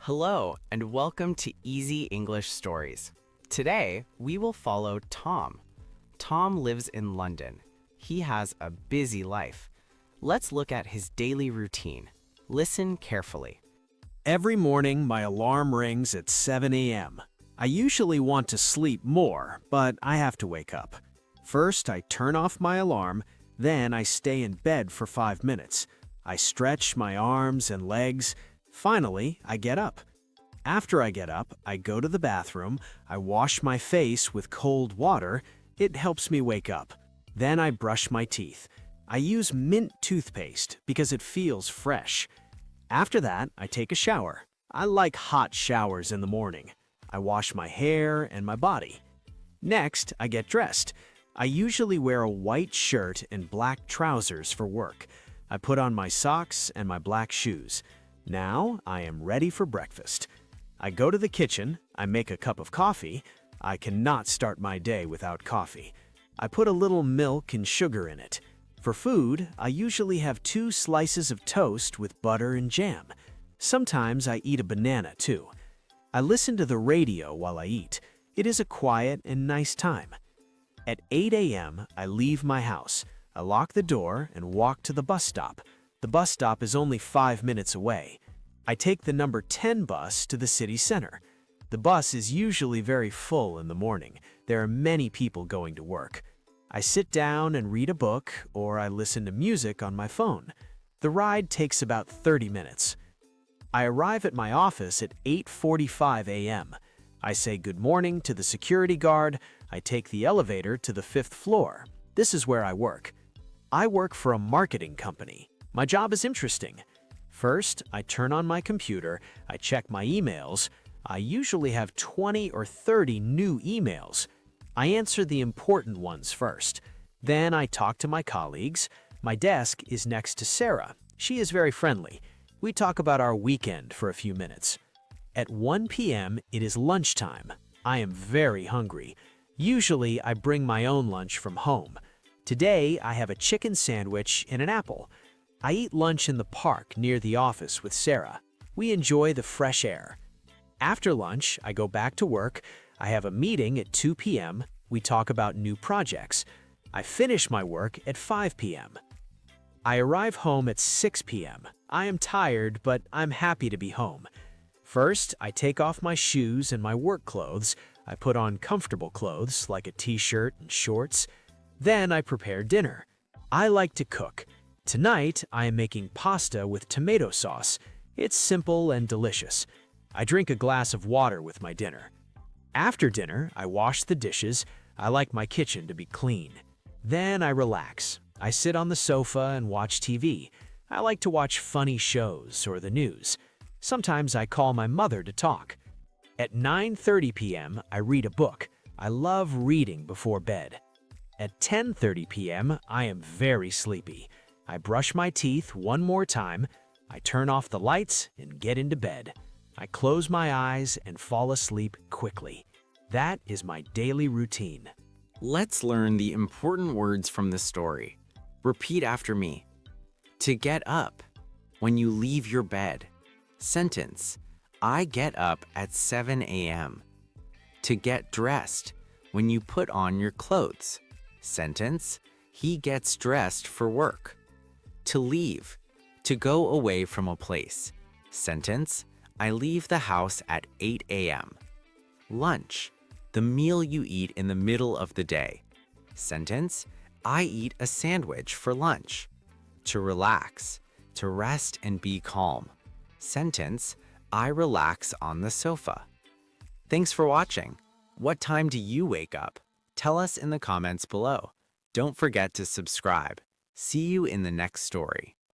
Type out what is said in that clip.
Hello, and welcome to Easy English Stories. Today, we will follow Tom. Tom lives in London. He has a busy life. Let's look at his daily routine. Listen carefully. Every morning, my alarm rings at 7 a.m. I usually want to sleep more, but I have to wake up. First, I turn off my alarm, then I stay in bed for 5 minutes. I stretch my arms and legs. Finally, I get up. After I get up, I go to the bathroom, I wash my face with cold water. It helps me wake up. Then I brush my teeth. I use mint toothpaste because it feels fresh. After that, I take a shower. I like hot showers in the morning. I wash my hair and my body. Next, I get dressed. I usually wear a white shirt and black trousers for work. I put on my socks and my black shoes. Now, I am ready for breakfast. I go to the kitchen, I make a cup of coffee. I cannot start my day without coffee. I put a little milk and sugar in it. For food, I usually have 2 slices of toast with butter and jam. Sometimes I eat a banana too. I listen to the radio while I eat. It is a quiet and nice time. At 8 a.m., I leave my house. I lock the door and walk to the bus stop. The bus stop is only 5 minutes away. I take the number 10 bus to the city center. The bus is usually very full in the morning. There are many people going to work. I sit down and read a book, or I listen to music on my phone. The ride takes about 30 minutes. I arrive at my office at 8:45 a.m. I say good morning to the security guard. I take the elevator to the 5th floor. This is where I work. I work for a marketing company. My job is interesting. First, I turn on my computer, I check my emails. I usually have 20 or 30 new emails. I answer the important ones first. Then I talk to my colleagues. My desk is next to Sarah. She is very friendly. We talk about our weekend for a few minutes. At 1 p.m., it is lunchtime. I am very hungry. Usually, I bring my own lunch from home. Today, I have a chicken sandwich and an apple. I eat lunch in the park near the office with Sarah. We enjoy the fresh air. After lunch, I go back to work. I have a meeting at 2 p.m. We talk about new projects. I finish my work at 5 p.m. I arrive home at 6 p.m. I am tired, but I'm happy to be home. First, I take off my shoes and my work clothes. I put on comfortable clothes like a t-shirt and shorts. Then I prepare dinner. I like to cook. Tonight, I am making pasta with tomato sauce. It's simple and delicious. I drink a glass of water with my dinner. After dinner, I wash the dishes. I like my kitchen to be clean. Then I relax. I sit on the sofa and watch TV. I like to watch funny shows or the news. Sometimes I call my mother to talk. At 9:30 p.m., I read a book. I love reading before bed. At 10:30 p.m., I am very sleepy. I brush my teeth one more time. I turn off the lights and get into bed. I close my eyes and fall asleep quickly. That is my daily routine. Let's learn the important words from the story. Repeat after me. To get up. When you leave your bed. Sentence. I get up at 7 a.m. To get dressed. When you put on your clothes. Sentence. He gets dressed for work. To leave. To go away from a place. Sentence. I leave the house at 8 a.m. Lunch. The meal you eat in the middle of the day. Sentence. I eat a sandwich for lunch. To relax. To rest and be calm. Sentence. I relax on the sofa. Thanks for watching. What time do you wake up? Tell us in the comments below. Don't forget to subscribe. See you in the next story.